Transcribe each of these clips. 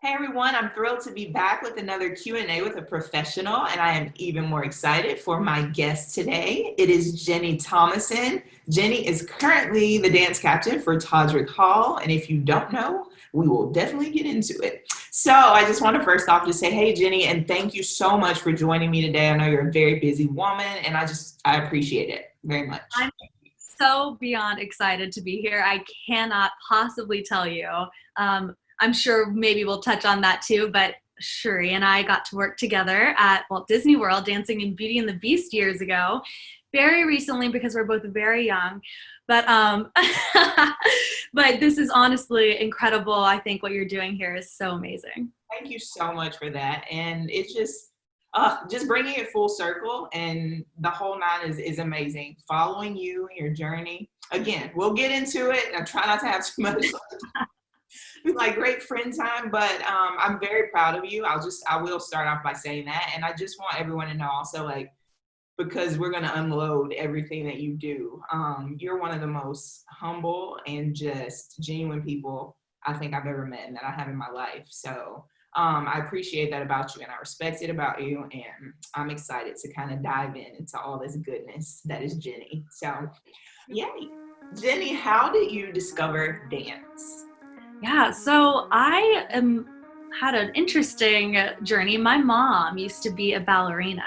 Hey everyone, I'm thrilled to be back with another Q&A with a professional, and I am even more excited for my guest today. It is Jenni Thomasson. Jenni is currently the dance captain for Todrick Hall, and if you don't know, we will definitely get into it. So I just want to first off just say, hey Jenni, and thank you so much for joining me today. I know you're a very busy woman, and I appreciate it very much. I'm so beyond excited to be here. I cannot possibly tell you. I'm sure maybe we'll touch on that too, but Shuri and I got to work together at Walt Disney World dancing in Beauty and the Beast years ago, very recently because we're both very young. But but this is honestly incredible. I think what you're doing here is so amazing. Thank you so much for that. And it's just bringing it full circle, and the whole nine is amazing. Following you and your journey. Again, we'll get into it. I try not to have too much like great friend time, but I'm very proud of you. I will start off by saying that, and I just want everyone to know also, like, because we're going to unload everything that you do. You're one of the most humble and just genuine people I think I've ever met and that I have in my life. So I appreciate that about you, and I respect it about you, and I'm excited to kind of dive into all this goodness that is Jenni. So, yay. Jenni, how did you discover dance? Yeah, so had an interesting journey. My mom used to be a ballerina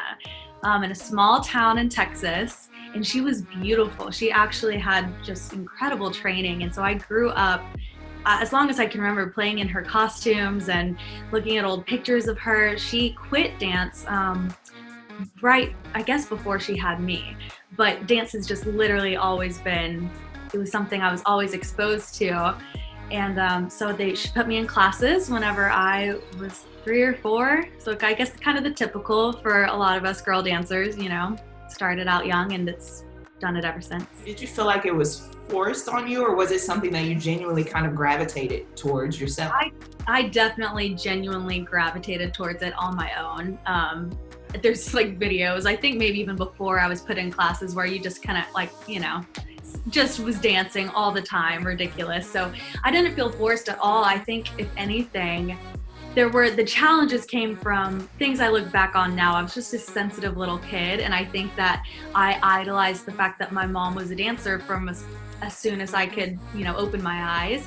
in a small town in Texas, and she was beautiful. She actually had just incredible training, and so I grew up, as long as I can remember, playing in her costumes and looking at old pictures of her. She quit dance right, I guess, before she had me, but dance has just literally always been, it was something I was always exposed to. And so she put me in classes whenever I was 3 or 4. So I guess kind of the typical for a lot of us girl dancers, started out young and it's done it ever since. Did you feel like it was forced on you, or was it something that you genuinely kind of gravitated towards yourself? I definitely genuinely gravitated towards it on my own. There's like videos, I think maybe even before I was put in classes, where you just kind of like, just was dancing all the time, ridiculous. So I didn't feel forced at all. I think if anything, the challenges came from things I look back on now. I was just a sensitive little kid, and I think that I idolized the fact that my mom was a dancer from as soon as I could, open my eyes.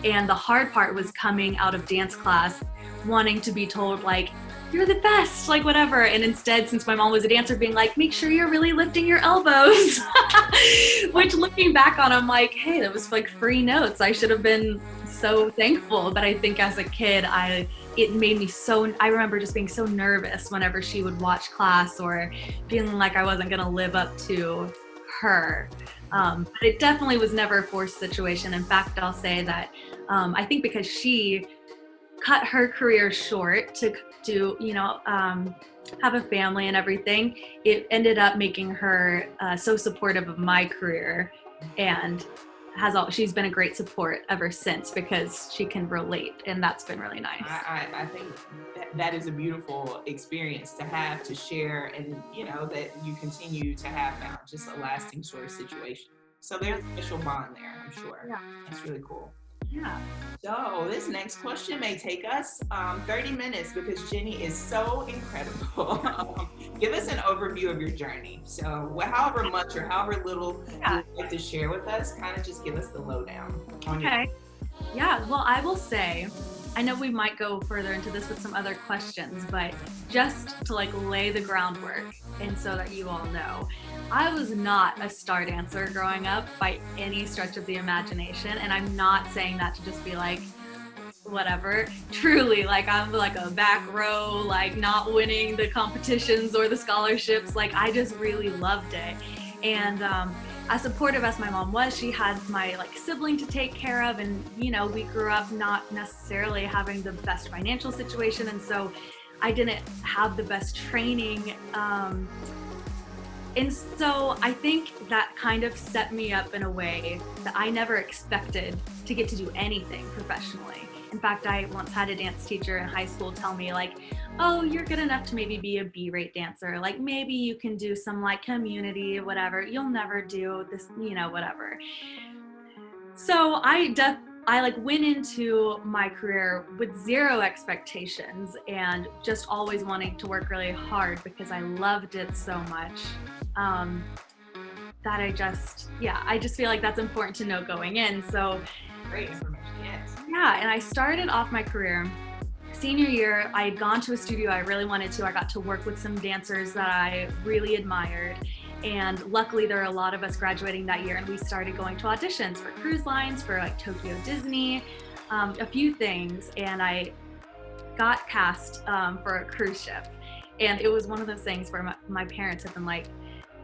And the hard part was coming out of dance class wanting to be told, like, you're the best, like whatever. And instead, since my mom was a dancer, being like, make sure you're really lifting your elbows. Which looking back on, I'm like, hey, that was like free notes. I should have been so thankful. But I think as a kid, it made me I remember just being so nervous whenever she would watch class, or feeling like I wasn't gonna live up to her. But it definitely was never a forced situation. In fact, I'll say that I think because she cut her career short to have a family and everything, it ended up making her so supportive of my career, and she's been a great support ever since because she can relate, and that's been really nice. I think that is a beautiful experience to have, to share, and that you continue to have now, just a lasting sort of situation. So there's a special bond there, I'm sure. Yeah. That's really cool. Yeah. So this next question may take us 30 minutes because Jenni is so incredible. Give us an overview of your journey. So however much or however little you'd like to share with us, kind of just give us the lowdown. Okay. Yeah, well, I will say, I know we might go further into this with some other questions, but just to lay the groundwork, and so that you all know, I was not a star dancer growing up by any stretch of the imagination, and I'm not saying that to just be like, whatever. Truly, I'm like a back row, not winning the competitions or the scholarships. I just really loved it. And as supportive as my mom was, she had my sibling to take care of, and we grew up not necessarily having the best financial situation, and so I didn't have the best training. And so I think that kind of set me up in a way that I never expected to get to do anything professionally. In fact, I once had a dance teacher in high school tell me oh, you're good enough to maybe be a B-rate dancer. Maybe you can do some community, whatever. You'll never do this, whatever. So I I like went into my career with zero expectations and just always wanting to work really hard because I loved it so much. That I just feel like that's important to know going in. So Great information, yes. yeah, and I started off my career senior year. I had gone to a studio I really wanted to. I got to work with some dancers that I really admired. And luckily there were a lot of us graduating that year, and we started going to auditions for cruise lines, for like Tokyo Disney, a few things. And I got cast for a cruise ship. And it was one of those things where my parents had been like,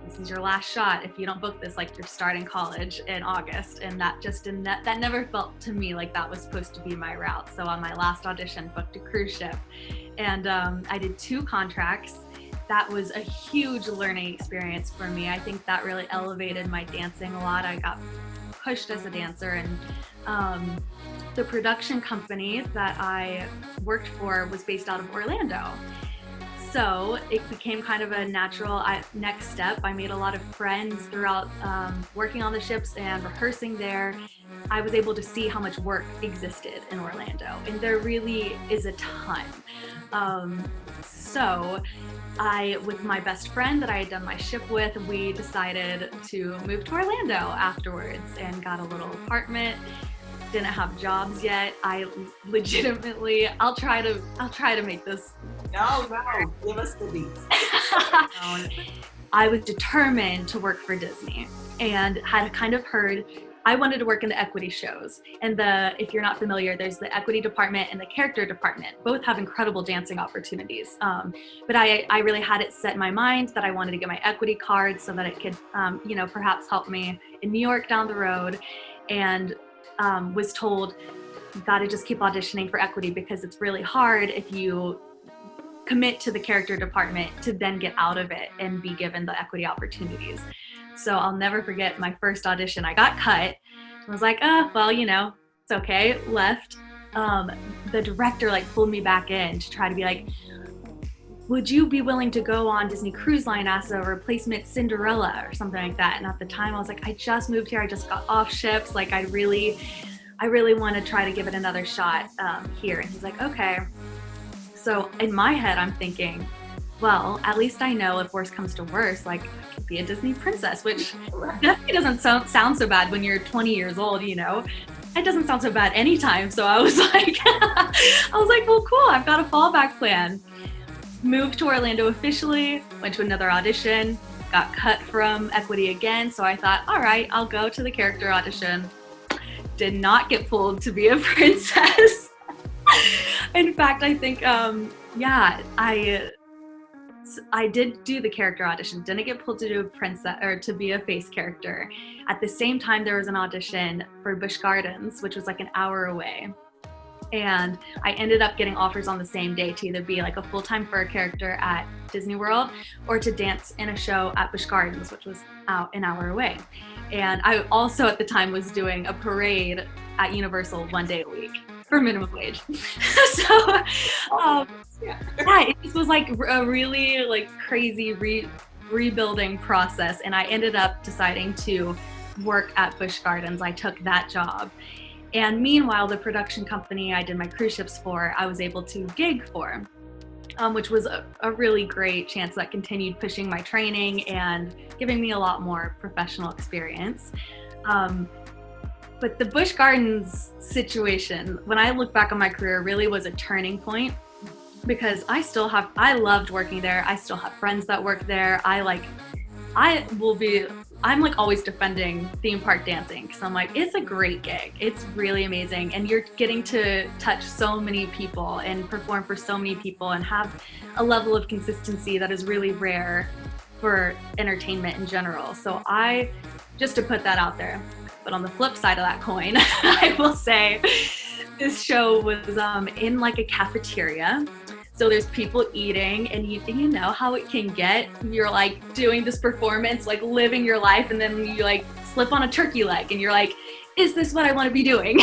this is your last shot. If you don't book this, like, you're starting college in August. And that just didn't, that never felt to me like that was supposed to be my route. So on my last audition, booked a cruise ship. And I did 2 contracts. That was a huge learning experience for me. I think that really elevated my dancing a lot. I got pushed as a dancer, and the production company that I worked for was based out of Orlando. So it became kind of a natural next step. I made a lot of friends throughout working on the ships and rehearsing there. I was able to see how much work existed in Orlando, and there really is a ton. So with my best friend that I had done my ship with, we decided to move to Orlando afterwards and got a little apartment. Didn't have jobs yet. I legitimately, I'll try to make this. No, give us the beats. I was determined to work for Disney and had kind of heard I wanted to work in the equity shows. And if you're not familiar, there's the equity department and the character department. Both have incredible dancing opportunities. But I really had it set in my mind that I wanted to get my equity card so that it could, perhaps help me in New York down the road. And was told, you got to just keep auditioning for equity because it's really hard if you commit to the character department to then get out of it and be given the equity opportunities. So I'll never forget my first audition. I got cut. I was like, it's okay. Left. The director pulled me back in to try to be like, would you be willing to go on Disney Cruise Line as a replacement Cinderella or something like that? And at the time I was like, I just moved here. I just got off ships. Like I really want to try to give it another shot here. And he's like, okay. So in my head, I'm thinking, well, at least I know if worse comes to worse, I could be a Disney princess, which definitely doesn't sound so bad when you're 20 years old, It doesn't sound so bad anytime. So I was like, well, cool. I've got a fallback plan. Moved to Orlando officially, went to another audition, got cut from equity again. So I thought, all right, I'll go to the character audition. Did not get pulled to be a princess. In fact, I think, I did do the character audition, didn't get pulled to do a princess or to be a face character. At the same time, there was an audition for Busch Gardens, which was an hour away. And I ended up getting offers on the same day to either be a full-time fur character at Disney World or to dance in a show at Busch Gardens, which was out an hour away. And I also at the time was doing a parade at Universal one day a week for minimum wage. So it just was a really crazy rebuilding process. And I ended up deciding to work at Busch Gardens. I took that job. And meanwhile, the production company I did my cruise ships for, I was able to gig for, which was a really great chance that continued pushing my training and giving me a lot more professional experience. But the Busch Gardens situation, when I look back on my career, really was a turning point because I loved working there. I still have friends that work there. I'm always defending theme park dancing because I'm it's a great gig. It's really amazing. And you're getting to touch so many people and perform for so many people and have a level of consistency that is really rare for entertainment in general. So just to put that out there. But on the flip side of that coin, I will say this show was in a cafeteria. So there's people eating and you know how it can get. You're doing this performance, living your life, and then you slip on a turkey leg and you're is this what I want to be doing?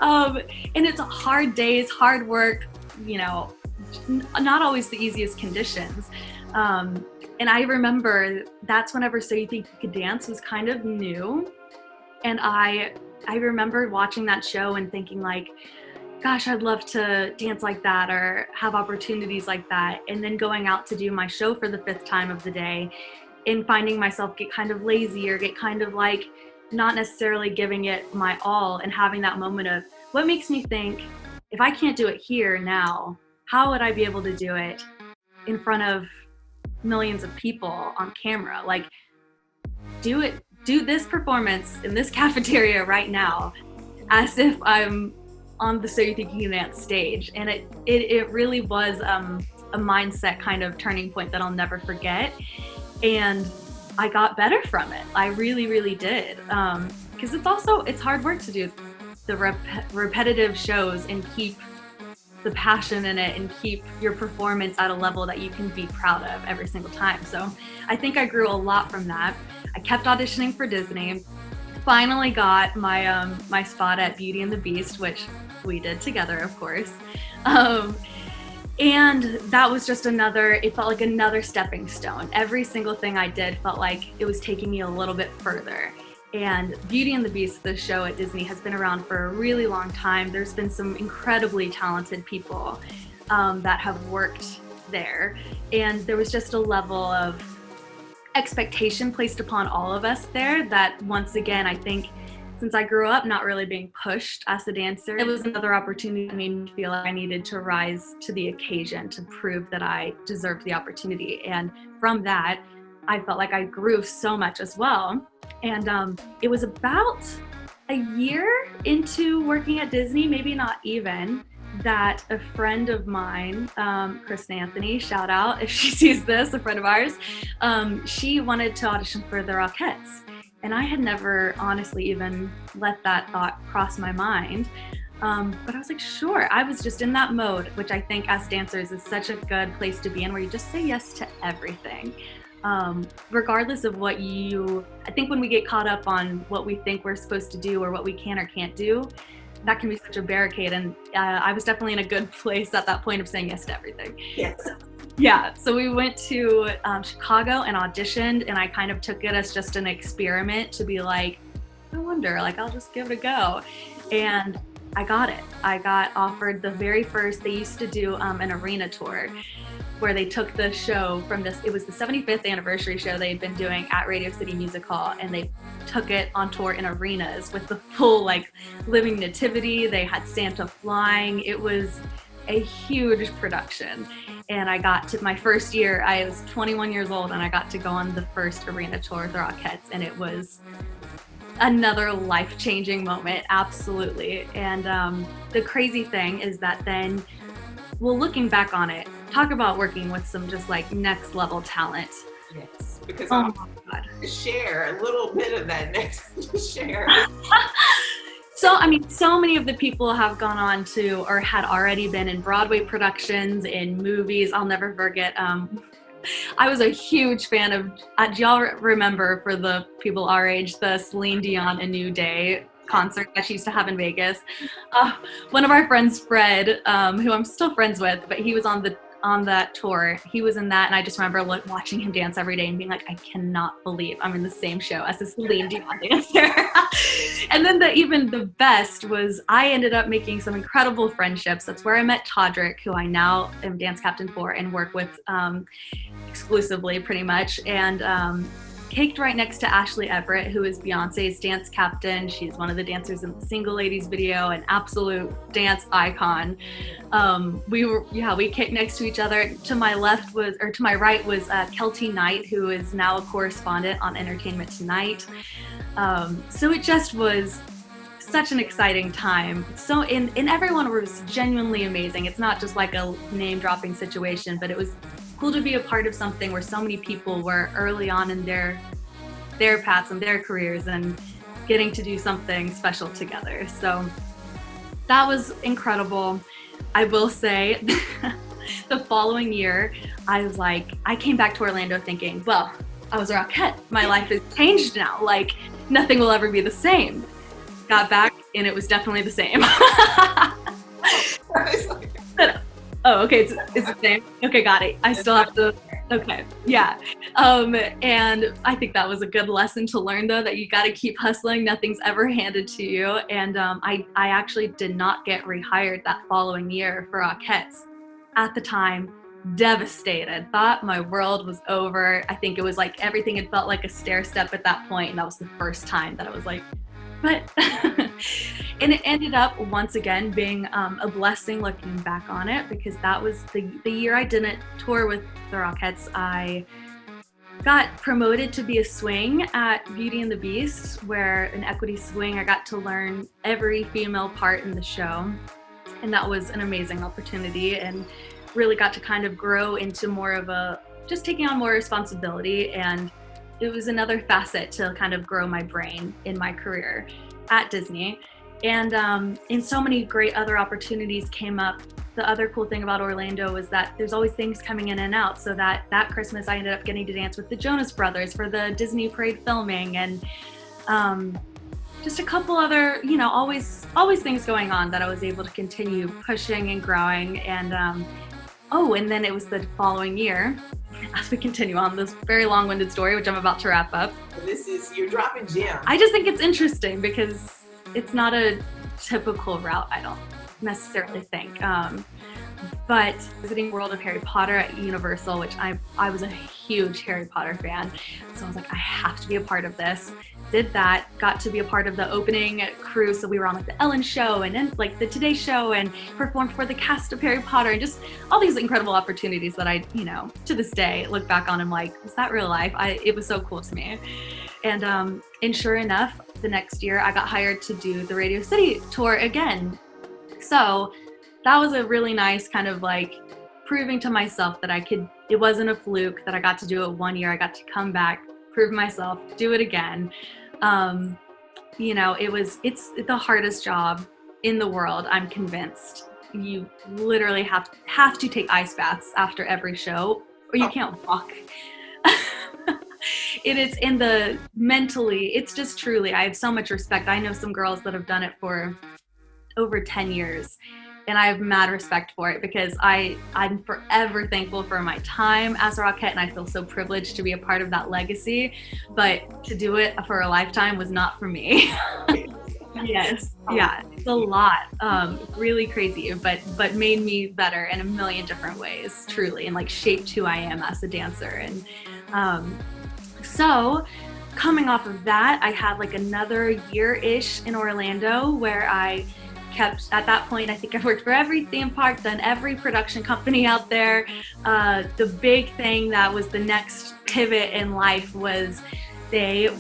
And it's hard days, hard work, not always the easiest conditions. And I remember that's whenever So You Think You Could Dance was kind of new. And I I remember watching that show and thinking like, gosh, I'd love to dance like that or have opportunities like that. And then going out to do my show for the 5th time of the day and finding myself get kind of lazy or get kind of like not necessarily giving it my all, and having that moment of what makes me think, if I can't do it here now, how would I be able to do it in front of millions of people on camera? Like, do this performance in this cafeteria right now as if I'm on the So You Think You Can Dance stage. And it really was a mindset kind of turning point that I'll never forget. And I got better from it. I really, really did. Because it's hard work to do the repetitive shows and keep the passion in it and keep your performance at a level that you can be proud of every single time. So I think I grew a lot from that. I kept auditioning for Disney. Finally got my my spot at Beauty and the Beast, which we did together, of course. And that was just it felt like another stepping stone. Every single thing I did felt like it was taking me a little bit further. And Beauty and the Beast, the show at Disney, has been around for a really long time. There's been some incredibly talented people that have worked there. And there was just a level of expectation placed upon all of us there that, once again, I think since I grew up not really being pushed as a dancer, it was another opportunity that made me feel like I needed to rise to the occasion to prove that I deserved the opportunity. And from that, I felt like I grew so much as well. And it was about a year into working at Disney, maybe not even, that a friend of mine, Kristen Anthony, shout out if she sees this, a friend of ours, she wanted to audition for the Rockettes. And I had never honestly even let that thought cross my mind. But I was like, sure. I was just in that mode, which I think as dancers is such a good place to be in, where you just say yes to everything. Regardless of I think when we get caught up on what we think we're supposed to do or what we can or can't do, that can be such a barricade. And I was definitely in a good place at that point of saying yes to everything. Yes. Yeah, so we went to Chicago and auditioned, and I kind of took it as just an experiment to be like, I wonder, like, I'll just give it a go. And I got it. I got offered the very first, they used to do an arena tour where they took the show from it was the 75th anniversary show they had been doing at Radio City Music Hall, and they took it on tour in arenas with the full, like, living nativity. They had Santa flying. It was a huge production. And I got to my first year, I was 21 years old, and I got to go on the first arena tour with the Rockettes, and it was another life-changing moment, absolutely. And the crazy thing is that then, well, looking back on it, talk about working with some just like next level talent. Yes, because oh my God. Share a little bit of that next share. So, I mean, so many of the people have gone on to or had already been in Broadway productions, in movies. I'll never forget. I was a huge fan of, do y'all remember, for the people our age, the Celine Dion A New Day concert that she used to have in Vegas? One of our friends, Fred, who I'm still friends with, but he was on that tour. He was in that, and I just remember watching him dance every day and being like, I cannot believe I'm in the same show as this Celine Dion dancer. And then even the best was I ended up making some incredible friendships. That's where I met Todrick, who I now am dance captain for and work with exclusively pretty much. And caked right next to Ashley Everett, who is Beyonce's dance captain. She's one of the dancers in the Single Ladies video, an absolute dance icon. We caked next to each other. To my right was Kelty Knight, who is now a correspondent on Entertainment Tonight. So it just was such an exciting time. So and everyone was genuinely amazing. It's not just like a name dropping situation, but it was cool to be a part of something where so many people were early on in their paths and their careers and getting to do something special together. So that was incredible. I will say the following year, I came back to Orlando thinking, well, I was a Rockette. My life has changed now. Like, nothing will ever be the same. Got back, and it was definitely the same. Oh, okay, it's the same. Okay, got it. I still have to Okay, yeah. And I think that was a good lesson to learn, though, that you got to keep hustling. Nothing's ever handed to you. And I actually did not get rehired that following year for Rockettes. At the time, devastated. Thought my world was over. I think it was like everything had felt like a stair step at that point, and that was the first time that I was like, but and it ended up once again being a blessing looking back on it, because that was the year I didn't tour with the Rockettes. I got promoted to be a swing at Beauty and the Beast, where an equity swing, I got to learn every female part in the show. And that was an amazing opportunity, and really got to kind of grow into more of just taking on more responsibility. And it was another facet to kind of grow my brain in my career at Disney. And so many great other opportunities came up. The other cool thing about Orlando was that there's always things coming in and out. So that Christmas, I ended up getting to dance with the Jonas Brothers for the Disney Parade filming, and just a couple other, always things going on that I was able to continue pushing and growing. And and then it was the following year, as we continue on this very long-winded story, which I'm about to wrap up. You're dropping gems. I just think it's interesting because it's not a typical route, I don't necessarily think. But visiting World of Harry Potter at Universal, which I was a huge Harry Potter fan, so I was like, I have to be a part of this. Did that, got to be a part of the opening crew, so we were on like the Ellen Show and then like the Today Show, and performed for the cast of Harry Potter, and just all these incredible opportunities that I, to this day look back on and like, was that real life? It was so cool to me. And sure enough, the next year I got hired to do the Radio City tour again. So that was a really nice kind of like proving to myself that it wasn't a fluke, that I got to do it one year. I got to come back, prove myself, do it again. It's the hardest job in the world, I'm convinced. You literally have to take ice baths after every show, or you can't walk. Mentally, it's just truly, I have so much respect. I know some girls that have done it for over 10 years. And I have mad respect for it, because I'm forever thankful for my time as a Rockette, and I feel so privileged to be a part of that legacy. But to do it for a lifetime was not for me. Yes, yeah, it's a lot, really crazy, but made me better in a million different ways, truly, and like shaped who I am as a dancer. And so coming off of that, I had like another year-ish in Orlando where I kept, at that point, I think I worked for every theme park, done every production company out there. The big thing that was the next pivot in life was it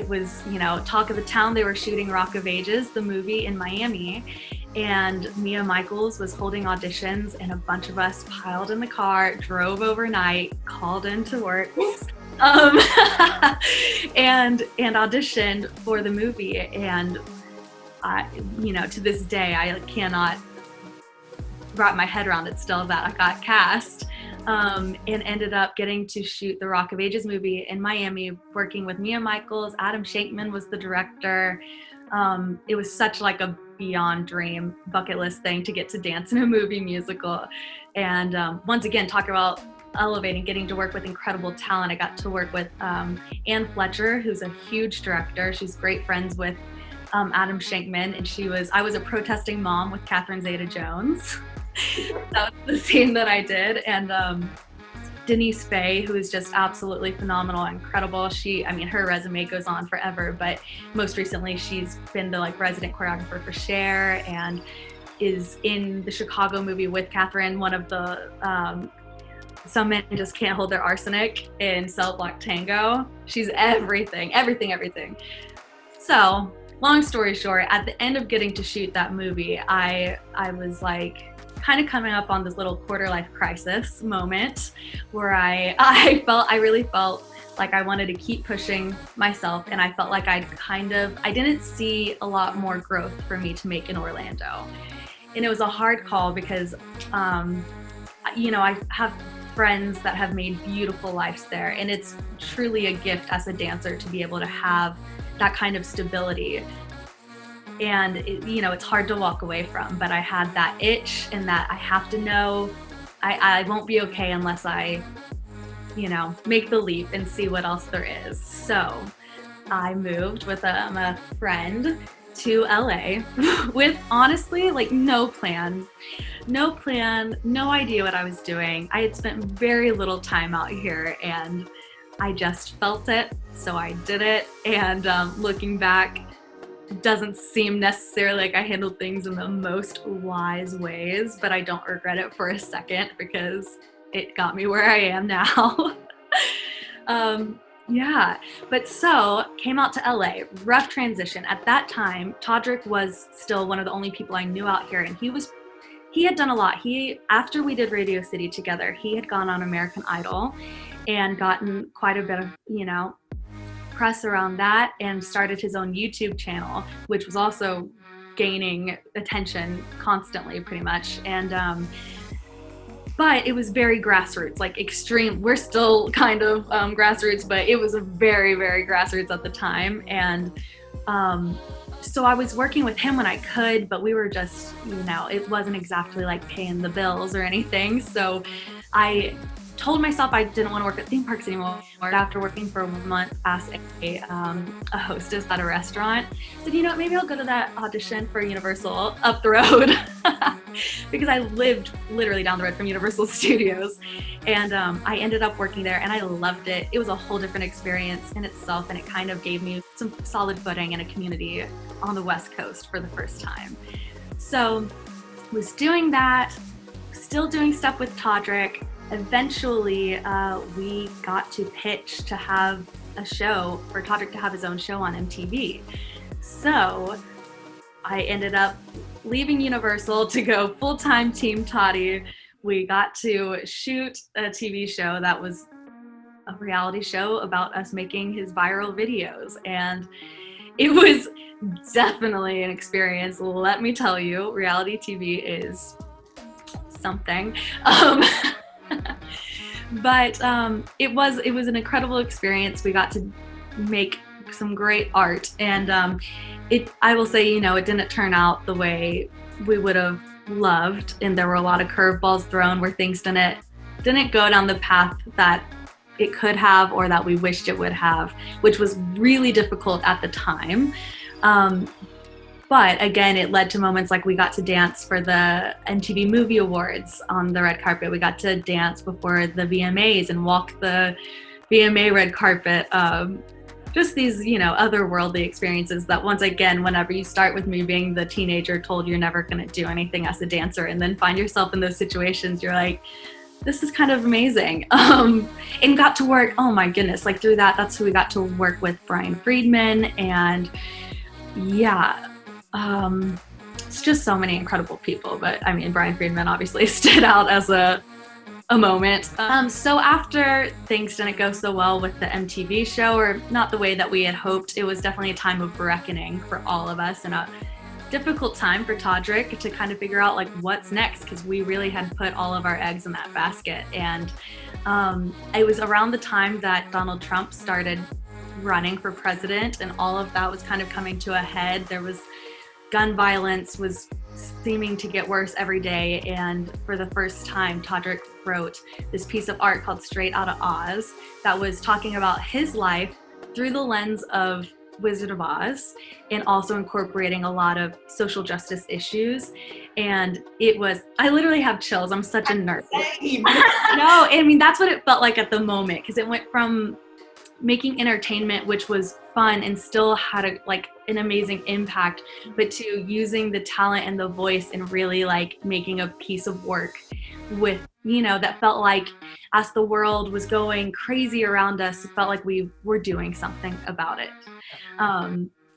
was talk of the town. They were shooting Rock of Ages, the movie, in Miami, and Mia Michaels was holding auditions, and a bunch of us piled in the car, drove overnight, called into work, and auditioned for the movie. And to this day, I cannot wrap my head around it still that I got cast, and ended up getting to shoot the Rock of Ages movie in Miami, working with Mia Michaels. Adam Shankman was the director. It was such like a beyond dream bucket list thing to get to dance in a movie musical. And once again, talk about elevating, getting to work with incredible talent. I got to work with Anne Fletcher, who's a huge director. She's great friends with Adam Shankman, and I was a protesting mom with Catherine Zeta-Jones. That was the scene that I did. And Denise Faye, who is just absolutely phenomenal, incredible. Her resume goes on forever, but most recently she's been the resident choreographer for Cher, and is in the Chicago movie with Catherine, one of the Some Men Just Can't Hold Their Arsenic in Cell Block Tango. She's everything. So long story short, at the end of getting to shoot that movie, I was kind of coming up on this little quarter life crisis moment where I really felt like I wanted to keep pushing myself, and I felt like I didn't see a lot more growth for me to make in Orlando. And it was a hard call because I have friends that have made beautiful lives there, and it's truly a gift as a dancer to be able to have that kind of stability. And it's hard to walk away from, but I had that itch, and that I have to know I won't be okay unless I make the leap and see what else there is. So I moved with a friend to LA with honestly like no plan, no idea what I was doing. I had spent very little time out here and I just felt it, so I did it. And looking back, it doesn't seem necessarily like I handled things in the most wise ways, but I don't regret it for a second because it got me where I am now. Yeah, but so came out to LA, rough transition. At that time, Todrick was still one of the only people I knew out here, and he had done a lot. After we did Radio City together, he had gone on American Idol and gotten quite a bit of, press around that, and started his own YouTube channel, which was also gaining attention constantly pretty much. And but it was very grassroots, like extreme. We're still kind of grassroots, but it was a very, very grassroots at the time. And so I was working with him when I could, but we were just, it wasn't exactly like paying the bills or anything. So I told myself I didn't want to work at theme parks anymore. After working for a month as a hostess at a restaurant, I said, maybe I'll go to that audition for Universal up the road because I lived literally down the road from Universal Studios. And I ended up working there and I loved it. It was a whole different experience in itself, and it kind of gave me some solid footing in a community on the West Coast for the first time. So was doing that, still doing stuff with Todrick. Eventually, we got to pitch to have a show for Todrick to have his own show on MTV. So I ended up leaving Universal to go full-time Team Toddy. We got to shoot a TV show that was a reality show about us making his viral videos. And it was definitely an experience. Let me tell you, reality TV is something. But it was an incredible experience. We got to make some great art, and I will say, it didn't turn out the way we would have loved, and there were a lot of curveballs thrown where things didn't go down the path that it could have or that we wished it would have, which was really difficult at the time. But again, it led to moments like we got to dance for the MTV Movie Awards on the red carpet. We got to dance before the VMAs and walk the VMA red carpet. Just these, otherworldly experiences that, once again, whenever you start with me being the teenager told you're never going to do anything as a dancer and then find yourself in those situations, you're like, this is kind of amazing. And got to work, oh my goodness, like through that's who we got to work with, Brian Friedman, and yeah. It's just so many incredible people, but I mean, Brian Friedman obviously stood out as a moment. So after things didn't go so well with the MTV show, or not the way that we had hoped, it was definitely a time of reckoning for all of us, and a difficult time for Todrick to kind of figure out like what's next, because we really had put all of our eggs in that basket. And it was around the time that Donald Trump started running for president, and all of that was kind of coming to a head. There was gun violence was seeming to get worse every day, and for the first time, Todrick wrote this piece of art called Straight Outta Oz that was talking about his life through the lens of Wizard of Oz, and also incorporating a lot of social justice issues. And I literally have chills. I'm such a nerd. No, I mean, that's what it felt like at the moment, because it went from making entertainment, which was fun and still had an amazing impact, but to using the talent and the voice and really like making a piece of work with, that felt like as the world was going crazy around us, it felt like we were doing something about it.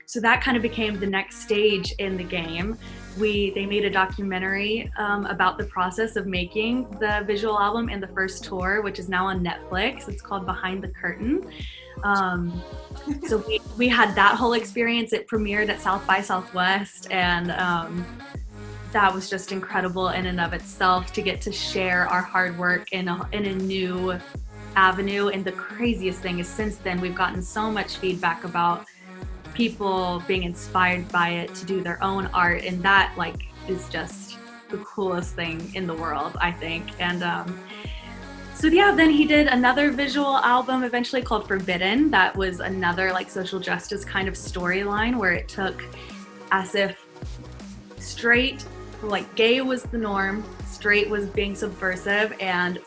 So that kind of became the next stage in the game. They made a documentary about the process of making the visual album and the first tour, which is now on Netflix. It's called Behind the Curtain. So we had that whole experience. It premiered at South by Southwest, and that was just incredible in and of itself to get to share our hard work in a new avenue. And the craziest thing is, since then, we've gotten so much feedback about people being inspired by it to do their own art, and that is just the coolest thing in the world, I think. And So yeah, then he did another visual album eventually called Forbidden. That was another like social justice kind of storyline where it took as if straight, like gay was the norm, straight was being subversive, and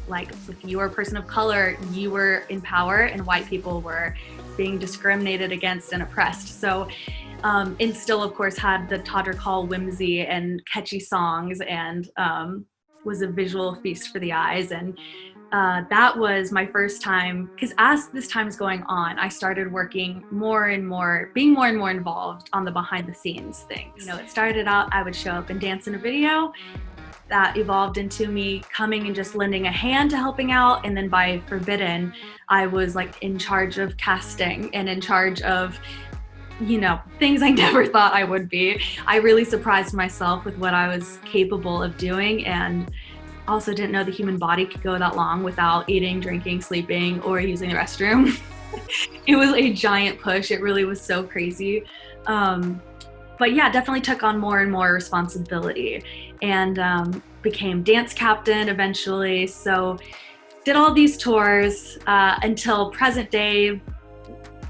like if you were a person of color, you were in power and white people were being discriminated against and oppressed. So and still of course had the Todrick Hall whimsy and catchy songs, and was a visual feast for the eyes. And that was my first time, because as this time's going on, I started working more and more, being more and more involved on the behind the scenes things. You know, it started out, I would show up and dance in a video. That evolved into me coming and just lending a hand to helping out. And then by Forbidden, I was like in charge of casting and in charge of, you know, things I never thought I would be. I really surprised myself with what I was capable of doing, and also didn't know the human body could go that long without eating, drinking, sleeping, or using the restroom. It was a giant push. It really was so crazy. But yeah, definitely took on more and more responsibility, and became dance captain eventually. So did all these tours until present day.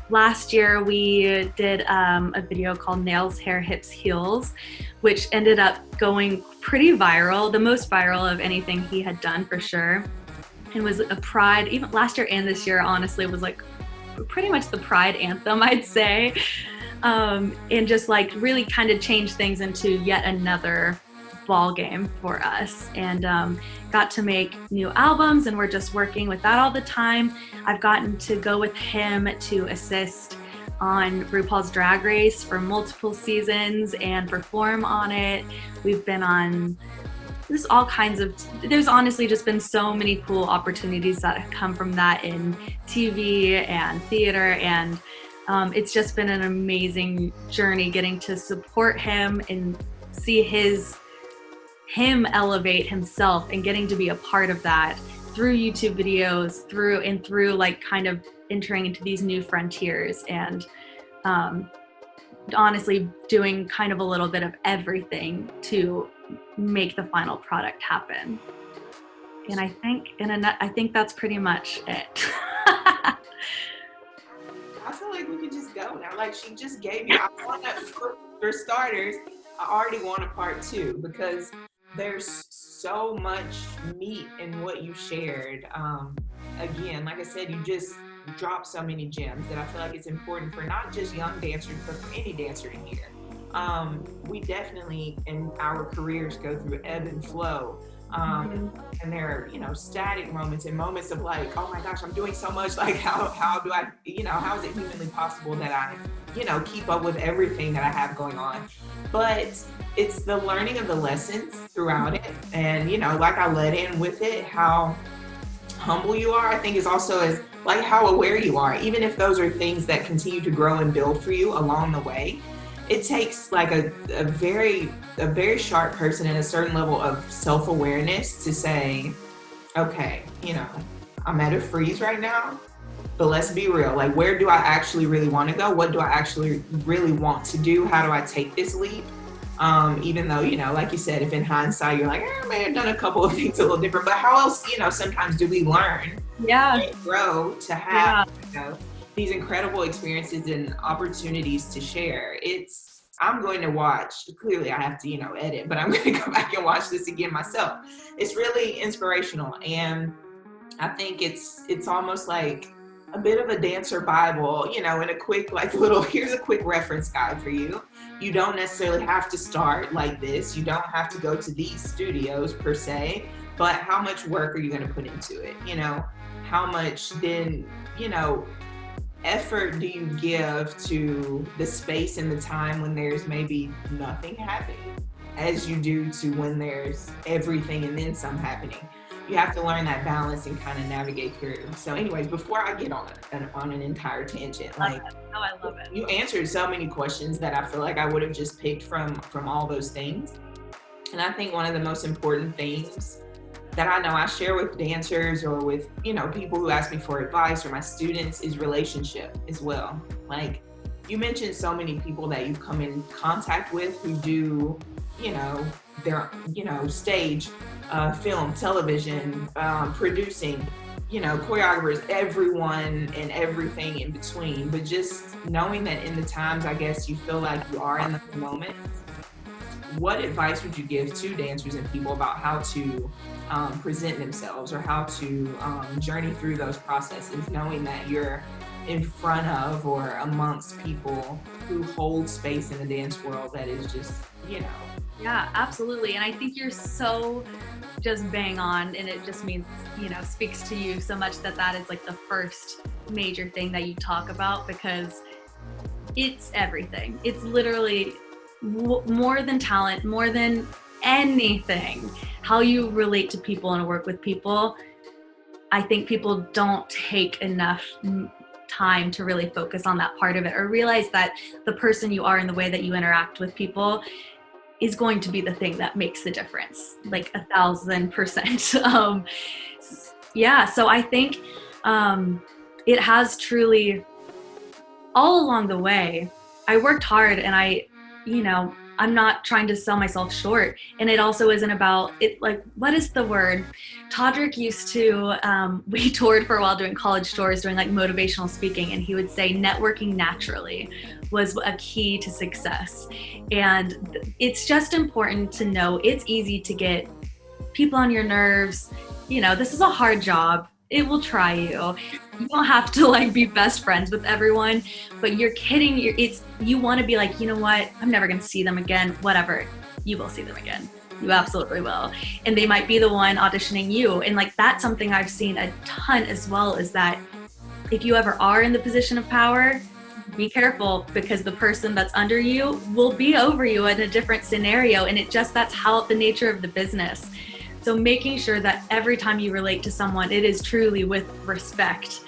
Last year, we did a video called Nails, Hair, Hips, Heels, which ended up going pretty viral, the most viral of anything he had done for sure. And was a pride, even last year and this year, honestly, was like pretty much the pride anthem, I'd say. And just like really kind of changed things into yet another ball game for us, and got to make new albums, and we're just working with that all the time. I've gotten to go with him to assist on RuPaul's Drag Race for multiple seasons and perform on it. We've been on there's all kinds of, there's honestly just been so many cool opportunities that have come from that in TV and theater, and it's just been an amazing journey getting to support him and see him elevate himself, and getting to be a part of that through YouTube videos, through like kind of entering into these new frontiers, and honestly doing kind of a little bit of everything to make the final product happen. And I think that's pretty much it. I feel like we could just go now. Like, she just gave me, I want that for starters, I already want a part 2, because there's so much meat in what you shared. Again, like I said, you just dropped so many gems that I feel like it's important for not just young dancers, but for any dancer to hear. We definitely in our careers go through ebb and flow. And there are, static moments and moments of like, oh my gosh, I'm doing so much. Like, how do I, how is it humanly possible that I, keep up with everything that I have going on? But it's the learning of the lessons throughout it. And, like I led in with it, how humble you are, I think is also as like how aware you are, even if those are things that continue to grow and build for you along the way. It takes like a very sharp person and a certain level of self-awareness to say, okay, I'm at a freeze right now, but let's be real. Like, where do I actually really want to go? What do I actually really want to do? How do I take this leap? Even though, like you said, if in hindsight, you're like, I may have done a couple of things a little different, but how else, sometimes do we learn and grow to have, these incredible experiences and opportunities to share? I'm going to watch, clearly I have to, edit, but I'm going to go back and watch this again myself. It's really inspirational. And I think it's almost like a bit of a dancer Bible, in a quick, like little, here's a quick reference guide for you. You don't necessarily have to start like this. You don't have to go to these studios per se, but how much work are you going to put into it? How much then, effort do you give to the space and the time when there's maybe nothing happening, as you do to when there's everything and then some happening? You have to learn that balance and kind of navigate through. So anyways, before I get on an entire tangent, I love it. You answered so many questions that I feel like I would have just picked from all those things. And I think one of the most important things that I know I share with dancers or with, people who ask me for advice or my students is relationship as well. Like, you mentioned so many people that you've come in contact with who do, their, stage film, television, producing, choreographers, everyone and everything in between. But just knowing that in the times, I guess, you feel like you are in the moment, what advice would you give to dancers and people about how to present themselves, or how to journey through those processes, knowing that you're in front of or amongst people who hold space in the dance world that is just, Yeah, absolutely. And I think you're so just bang on, and it just means, speaks to you so much that is like the first major thing that you talk about, because it's everything. It's literally more than talent, more than anything, how you relate to people and work with people. I think people don't take enough time to really focus on that part of it, or realize that the person you are and the way that you interact with people is going to be the thing that makes the difference, like 1,000%. Yeah, so I think it has truly, all along the way, I worked hard, and I'm not trying to sell myself short. And it also isn't about it. Like, what is the word? Todrick used to, we toured for a while doing college tours, doing like motivational speaking. And he would say networking naturally was a key to success. And it's just important to know it's easy to get people on your nerves. This is a hard job. It will try you. You don't have to like be best friends with everyone, but you're kidding. You want to be like, you know what? I'm never going to see them again. Whatever. You will see them again. You absolutely will. And they might be the one auditioning you. And like, that's something I've seen a ton as well, is that if you ever are in the position of power, be careful, because the person that's under you will be over you in a different scenario. And that's how the nature of the business. So making sure that every time you relate to someone, it is truly with respect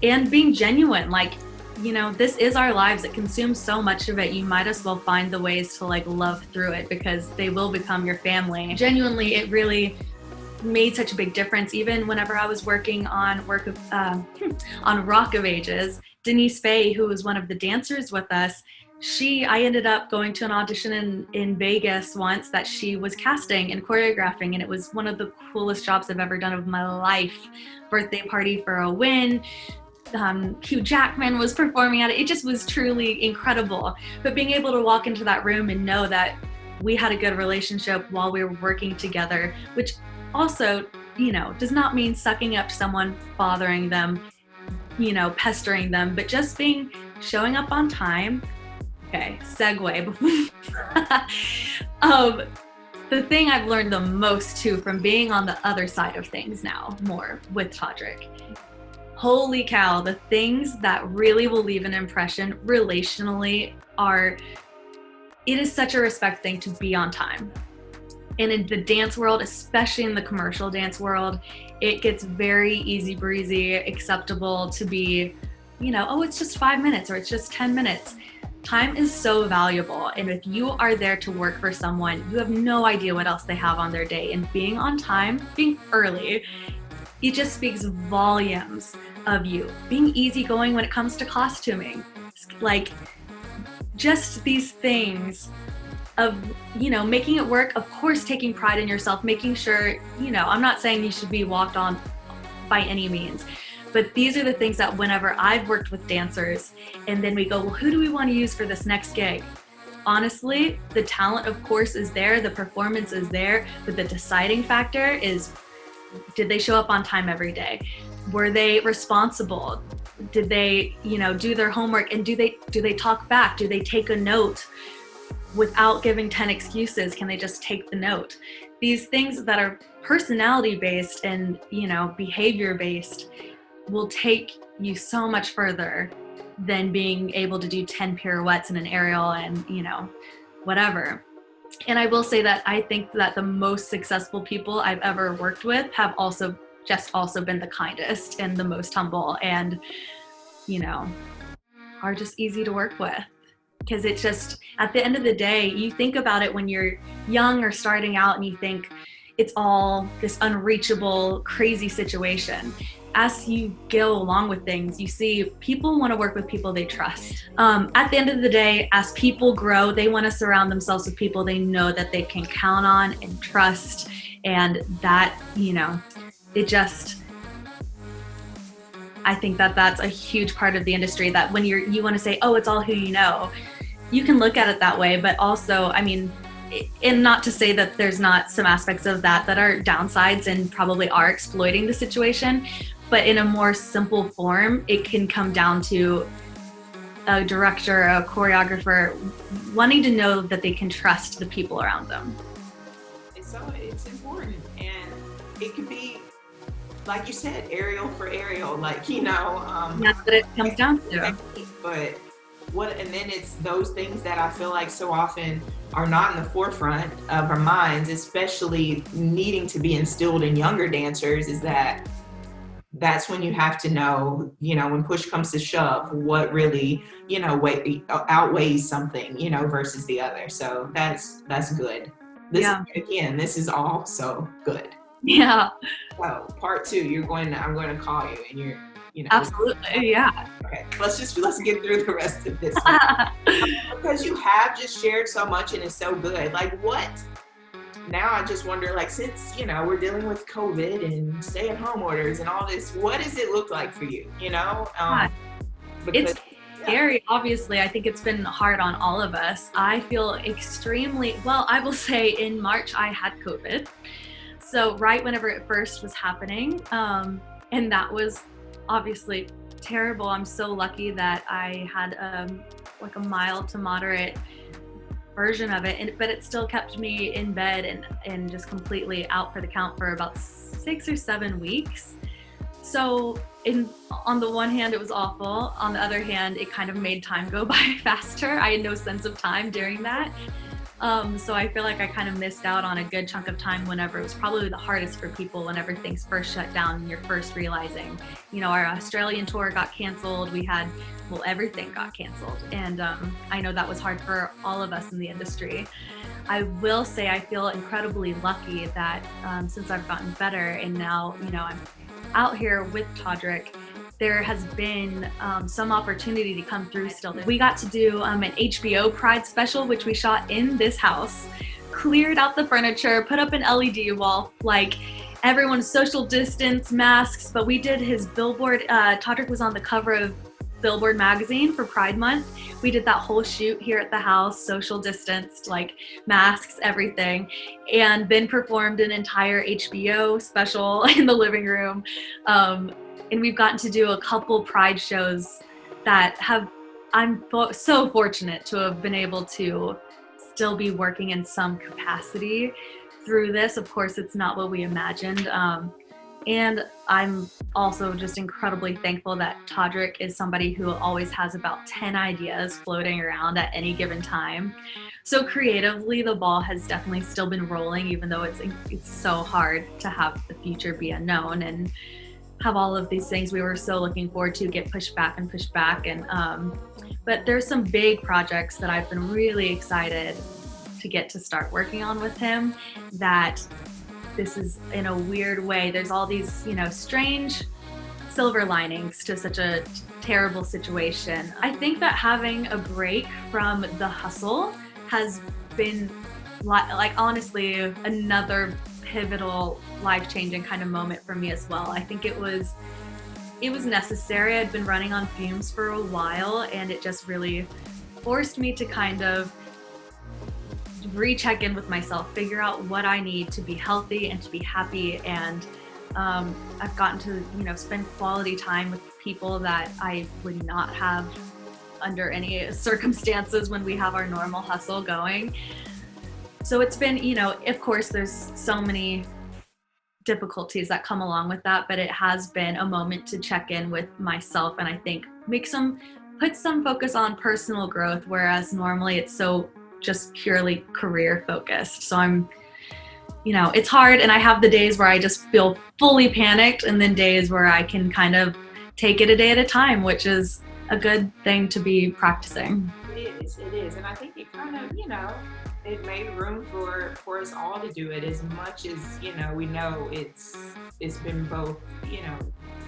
and being genuine. Like, this is our lives. It consumes so much of it. You might as well find the ways to like love through it, because they will become your family. Genuinely, it really made such a big difference. Even whenever I was working on on Rock of Ages, Denise Faye, who was one of the dancers with us, I ended up going to an audition in Vegas once that she was casting and choreographing, and it was one of the coolest jobs I've ever done of my life. Birthday party for a win. Hugh Jackman was performing at it. It just was truly incredible. But being able to walk into that room and know that we had a good relationship while we were working together, which also, does not mean sucking up to someone, bothering them, pestering them, but just showing up on time. Okay, segue. The thing I've learned the most too from being on the other side of things now, more with Todrick. Holy cow, the things that really will leave an impression relationally it is such a respect thing to be on time. And in the dance world, especially in the commercial dance world, it gets very easy breezy, acceptable to be, it's just 5 minutes or it's just 10 minutes. Time is so valuable, and if you are there to work for someone, you have no idea what else they have on their day. And being on time, being early, it just speaks volumes of you. Being easygoing when it comes to costuming, like just these things of, making it work. Of course, taking pride in yourself, making sure, I'm not saying you should be walked on by any means. But these are the things that whenever I've worked with dancers and then we go, well, who do we want to use for this next gig? Honestly, the talent, of course, is there. The performance is there. But the deciding factor is, did they show up on time every day? Were they responsible? Did they, do their homework? And do they talk back? Do they take a note without giving 10 excuses? Can they just take the note? These things that are personality based and, behavior based will take you so much further than being able to do 10 pirouettes in an aerial and, whatever. And I will say that I think that the most successful people I've ever worked with have also been the kindest and the most humble and, are just easy to work with. Because it's just, at the end of the day, you think about it when you're young or starting out and you think it's all this unreachable, crazy situation. As you go along with things, you see people want to work with people they trust. At the end of the day, as people grow, they want to surround themselves with people they know that they can count on and trust And that, it just, I think that that's a huge part of the industry, that when you want to say, oh, it's all who you know, you can look at it that way. But also, I mean, and not to say that there's not some aspects of that are downsides and probably are exploiting the situation, but in a more simple form, it can come down to a director, a choreographer wanting to know that they can trust the people around them. It's important, and it could be, like you said, aerial for aerial, like, That's what it comes down to. But and then it's those things that I feel like so often are not in the forefront of our minds, especially needing to be instilled in younger dancers, is that's when you have to know, when push comes to shove, what really, outweighs something, versus the other. So that's good. This is all so good. Yeah. So part 2, I'm going to call you, and you're, Absolutely. Yeah. Okay. Let's get through the rest of this because you have just shared so much and it's so good. Like, what? Now I just wonder, like, since, we're dealing with COVID and stay-at-home orders and all this, what does it look like for you? It's scary. Obviously, I think it's been hard on all of us. I feel extremely, I will say in March, I had COVID. So right whenever it first was happening, and that was obviously terrible. I'm so lucky that I had like a mild to moderate version of it, but it still kept me in bed and just completely out for the count for about 6 or 7 weeks. So on the one hand, it was awful. On the other hand, it kind of made time go by faster. I had no sense of time during that. So I feel like I kind of missed out on a good chunk of time whenever it was probably the hardest for people, whenever things first shut down and you're first realizing, our Australian tour got canceled. Everything got canceled. And I know that was hard for all of us in the industry. I will say I feel incredibly lucky that since I've gotten better and now, I'm out here with Todrick, there has been some opportunity to come through still. We got to do an HBO Pride special, which we shot in this house, cleared out the furniture, put up an LED wall, like everyone's social distance, masks, but we did his billboard. Todrick was on the cover of Billboard magazine for Pride Month. We did that whole shoot here at the house, social distanced, like masks, everything, and then performed an entire HBO special in the living room. And we've gotten to do a couple Pride shows that I'm so fortunate to have been able to still be working in some capacity through this. Of course, it's not what we imagined. And I'm also just incredibly thankful that Todrick is somebody who always has about 10 ideas floating around at any given time. So creatively, the ball has definitely still been rolling, even though it's so hard to have the future be unknown and have all of these things we were so looking forward to get pushed back. And but there's some big projects that I've been really excited to get to start working on with him, that this is, in a weird way, there's all these, strange silver linings to such a terrible situation. I think that having a break from the hustle has been, like, honestly, another pivotal, life-changing kind of moment for me as well. I think it was necessary. I'd been running on fumes for a while, and it just really forced me to kind of recheck in with myself, figure out what I need to be healthy and to be happy. And I've gotten to, spend quality time with people that I would not have under any circumstances when we have our normal hustle going. So it's been, of course, there's so many difficulties that come along with that, but it has been a moment to check in with myself, and I think put some focus on personal growth, whereas normally it's so just purely career focused. So I'm, it's hard, and I have the days where I just feel fully panicked, and then days where I can kind of take it a day at a time, which is a good thing to be practicing. It is, and I think it kind of, it made room for us all to do it, as much as, we know it's been both,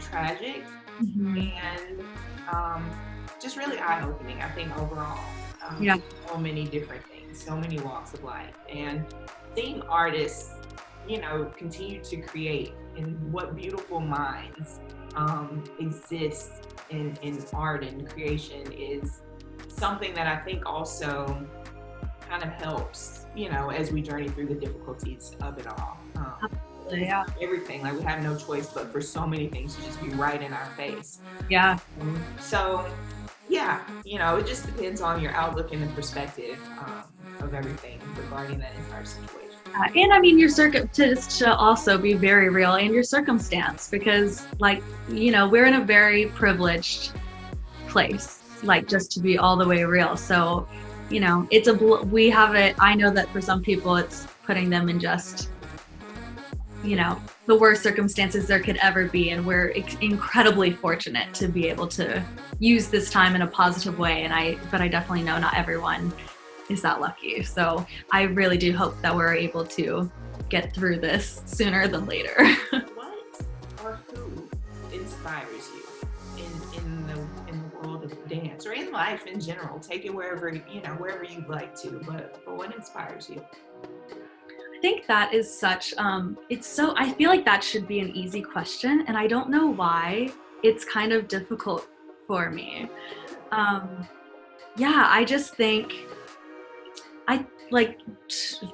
tragic and just really eye-opening, I think, overall. So many different things, so many walks of life, and seeing artists, continue to create, and what beautiful minds exist in art and creation is something that I think also kind of helps, as we journey through the difficulties of it all. Yeah. Everything, like we have no choice but for so many things to just be right in our face. Yeah. So, yeah, it just depends on your outlook and the perspective of everything regarding that entire situation. And I mean, to also be very real in your circumstance, because we're in a very privileged place, just to be all the way real. So, we have it. I know that for some people, it's putting them in just, the worst circumstances there could ever be. And we're incredibly fortunate to be able to use this time in a positive way. But I definitely know not everyone is that lucky. So I really do hope that we're able to get through this sooner than later. What or who inspires you in the world of dance or in life in general? Take it wherever you'd like to, but what inspires you? I think that is such, I feel like that should be an easy question, and I don't know why it's kind of difficult for me. I just think,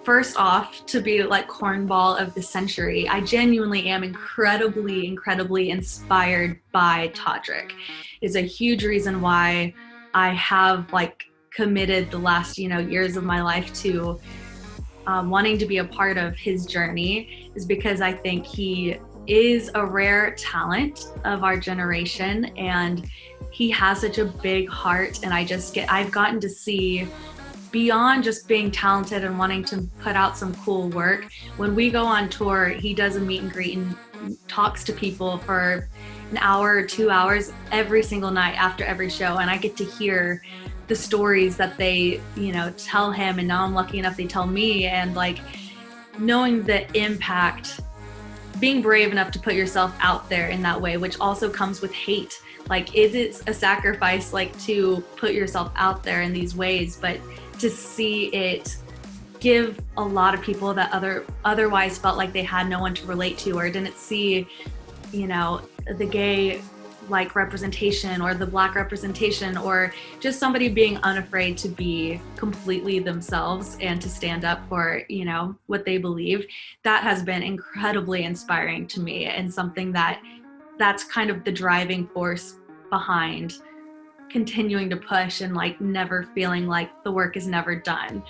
first off, to be cornball of the century, I genuinely am incredibly, incredibly inspired by Todrick. It's a huge reason why I have committed the last, years of my life to wanting to be a part of his journey, is because I think he is a rare talent of our generation, and he has such a big heart. And I've gotten to see beyond just being talented and wanting to put out some cool work. When we go on tour, he does a meet and greet and talks to people for an hour or 2 hours every single night after every show. And I get to hear the stories that they, tell him. And now I'm lucky enough they tell me, and knowing the impact, being brave enough to put yourself out there in that way, which also comes with hate. It is a sacrifice, to put yourself out there in these ways, but to see it give a lot of people that otherwise felt like they had no one to relate to, or didn't see, the gay representation or the Black representation, or just somebody being unafraid to be completely themselves and to stand up for, what they believe. That has been incredibly inspiring to me, and something that's kind of the driving force behind continuing to push and never feeling like the work is never done.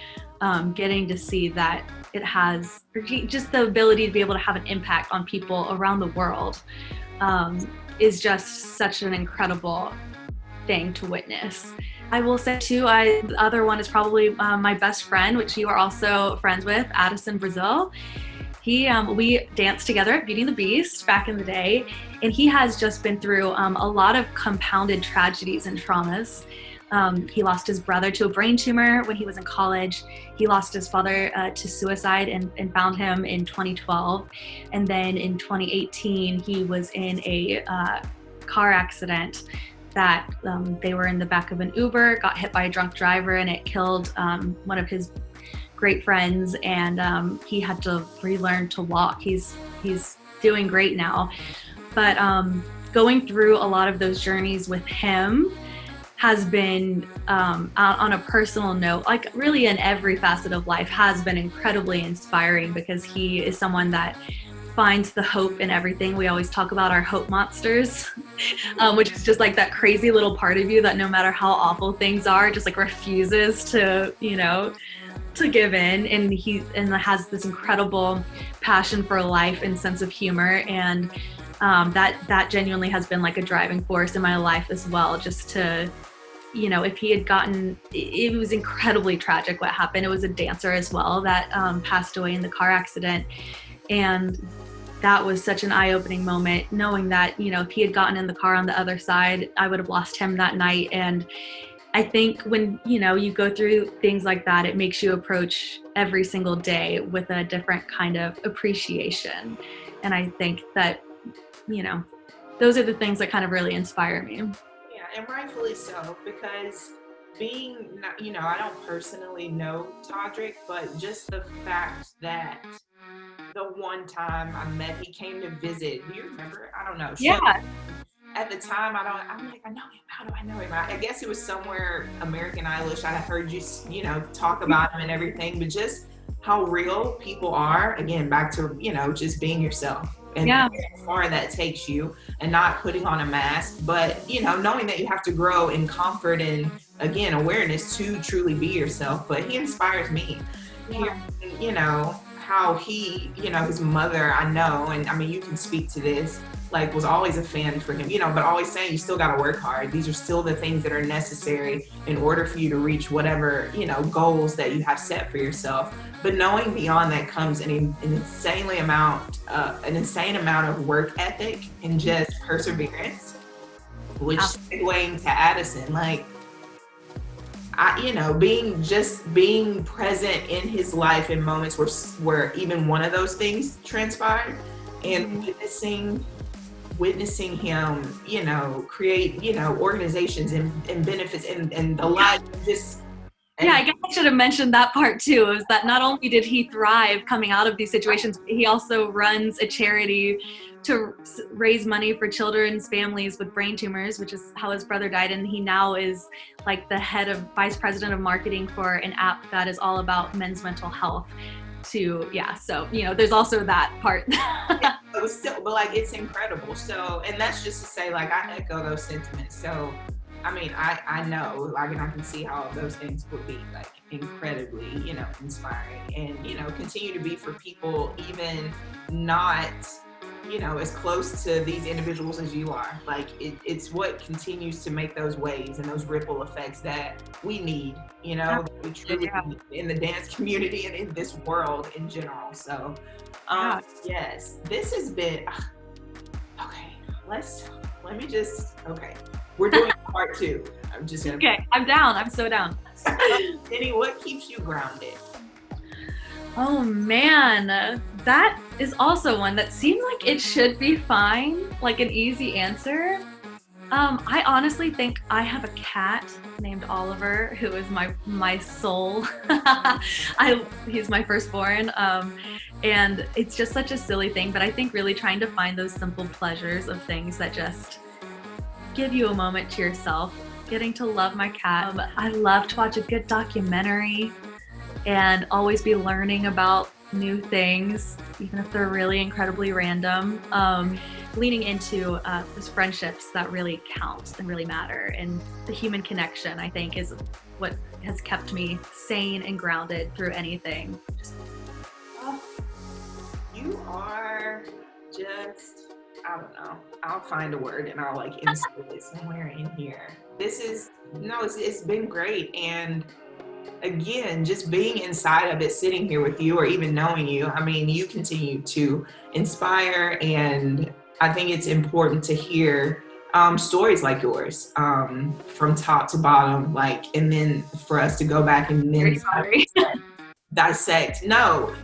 Getting to see that it has, or just the ability to be able to have an impact on people around the world, is just such an incredible thing to witness. I will say too, the other one is probably my best friend, which you are also friends with, Addison Brazil. We danced together at Beauty and the Beast back in the day, and he has just been through a lot of compounded tragedies and traumas. He lost his brother to a brain tumor when he was in college. He lost his father to suicide and found him in 2012. And then in 2018, he was in a car accident that they were in the back of an Uber, got hit by a drunk driver, and it killed one of his great friends, and he had to relearn to walk. He's doing great now, but going through a lot of those journeys with him has been, on a personal note, really in every facet of life, has been incredibly inspiring, because he is someone that finds the hope in everything. We always talk about our hope monsters, which is just that crazy little part of you that no matter how awful things are, just refuses to, to give in, and he has this incredible passion for life and sense of humor, and that genuinely has been a driving force in my life as well. Just to, if he had gotten, it was incredibly tragic what happened. It was a dancer as well that passed away in the car accident, and that was such an eye-opening moment, knowing that if he had gotten in the car on the other side, I would have lost him that night. And I think when, you go through things like that, it makes you approach every single day with a different kind of appreciation. And I think that, those are the things that kind of really inspire me. Yeah, and rightfully so, because I don't personally know Todrick, but just the fact that the one time I met, he came to visit. Do you remember? I don't know. Yeah. At the time, I'm like, I know him. How do I know him? I guess it was somewhere American Idolish. I had heard you, talk about him and everything, but just how real people are. Again, back to, just being yourself and how far that takes you and not putting on a mask, but, knowing that you have to grow in comfort and, again, awareness to truly be yourself. But he inspires me. Yeah. How he, his mother, I know, and I mean, you can speak to this, like, was always a fan for him, but always saying you still got to work hard. These are still the things that are necessary in order for you to reach whatever, goals that you have set for yourself. But knowing beyond that comes an insane amount of work ethic and just perseverance, which segueing to Addison, like, being present in his life in moments where even one of those things transpired, and witnessing him, create, organizations and benefits and the lives of just. Yeah, I guess I should have mentioned that part too, is that not only did he thrive coming out of these situations, he also runs a charity to raise money for children's families with brain tumors, which is how his brother died. And he now is like the vice president of marketing for an app that is all about men's mental health. So, there's also that part. But like, it's incredible. So, and that's just to say, like, I echo those sentiments. So, I mean, I know, like, and I can see how those things would be, like, incredibly, inspiring and, continue to be for people even not, as close to these individuals as you are. Like, it's what continues to make those waves and those ripple effects that we need, that we truly need in the dance community and in this world in general. So, yes, this has been, okay, we're doing part 2. I'm just gonna. Okay, I'm down. I'm so down. Jenni, what keeps you grounded? Oh man, that is also one that seemed like it should be fine, like an easy answer. I honestly think I have a cat named Oliver, who is my soul. He's my firstborn, and it's just such a silly thing, but I think really trying to find those simple pleasures of things that just give you a moment to yourself. Getting to love my cat. I love to watch a good documentary and always be learning about new things, even if they're really incredibly random. Leaning into those friendships that really count and really matter. And the human connection, I think, is what has kept me sane and grounded through anything. You are just, I don't know. I'll find a word and I'll like insert it somewhere in here. It's been great. And again, just being inside of it, sitting here with you or even knowing you, I mean, you continue to inspire, and I think it's important to hear stories like yours from top to bottom, like, and then for us to go back and then dissect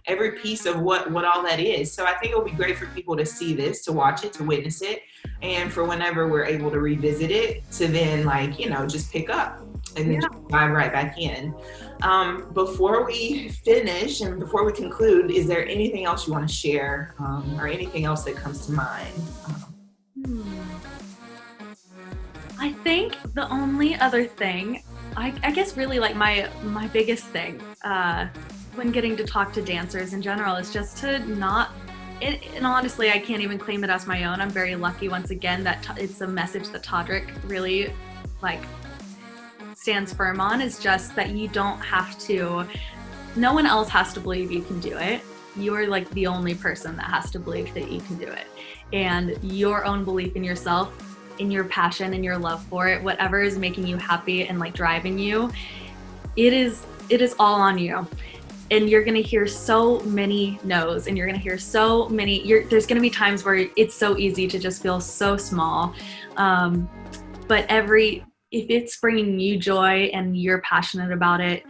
every piece of what all that is. So I think it'll be great for people to see this, to watch it, to witness it, and for whenever we're able to revisit it, to then just pick up and then just dive right back in. Before we finish and before we conclude, is there anything else you want to share or anything else that comes to mind? I think the only other thing, I guess really like my biggest thing when getting to talk to dancers in general is just to not, and honestly, I can't even claim it as my own. I'm very lucky once again that it's a message that Todrick really stands firm on, is just that you don't have to, no one else has to believe you can do it. You're like the only person that has to believe that you can do it. And your own belief in yourself, in your passion and your love for it, whatever is making you happy and like driving you, it is all on you. And you're gonna hear so many no's, and you're gonna hear so many, there's gonna be times where it's so easy to just feel so small. But if it's bringing you joy and you're passionate about it,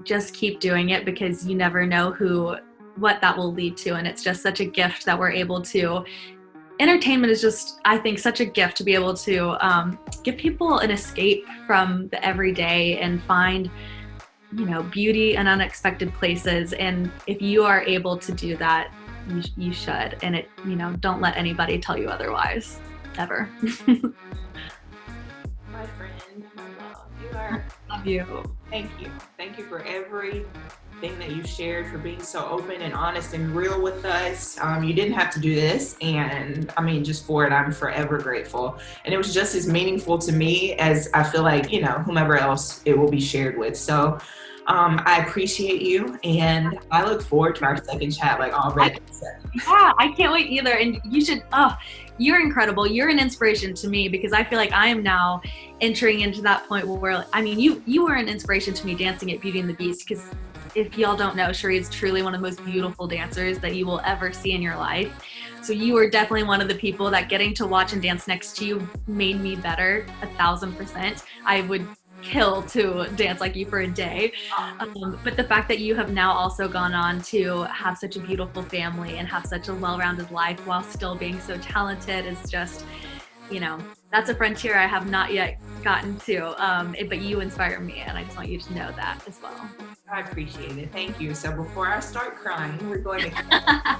just keep doing it, because you never know what that will lead to. And it's just such a gift that we're able to, entertainment is just, I think, such a gift to be able to give people an escape from the everyday and find, beauty in unexpected places. And if you are able to do that, you should. And it, you know, don't let anybody tell you otherwise, ever. My friend, my love, you are. Love you. Thank you. Thank you for everything that you shared, for being so open and honest and real with us. You didn't have to do this. And I mean, just for it, I'm forever grateful. And it was just as meaningful to me as I feel like, you know, whomever else it will be shared with. So I appreciate you. And I look forward to our second chat, like already. Yeah, I can't wait either. And you should, you're incredible. You're an inspiration to me because I feel like I am now entering into that point where, I mean, you were an inspiration to me dancing at Beauty and the Beast, because if y'all don't know, Sheree is truly one of the most beautiful dancers that you will ever see in your life. So you were definitely one of the people that getting to watch and dance next to you made me better 1,000%. I would kill to dance like you for a day. But the fact that you have now also gone on to have such a beautiful family and have such a well-rounded life while still being so talented is just, you know, that's a frontier I have not yet gotten to. But you inspire me, and I just want you to know that as well. I appreciate it. Thank you. So before I start crying, we're going to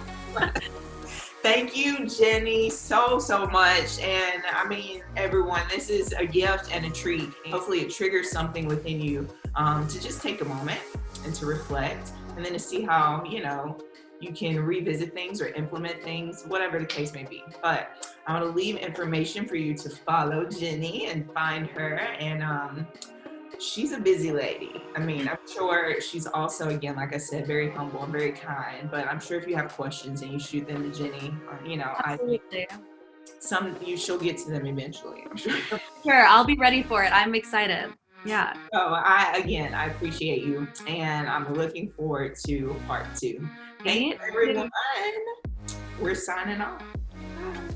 thank you, Jenni, so much. And I mean, everyone, this is a gift and a treat. Hopefully it triggers something within you to just take a moment and to reflect, and then to see how, you know, you can revisit things or implement things, whatever the case may be. But I want to leave information for you to follow Jenni and find her. And she's a busy lady. I mean, I'm sure she's also, again, like I said, very humble and very kind. But I'm sure if you have questions and you shoot them to Jenni, you know, Absolutely. she'll get to them eventually, I'm sure. Sure, I'll be ready for it. I'm excited. Yeah. So I appreciate you, and I'm looking forward to part 2. Thank you, everyone. We're signing off. Bye.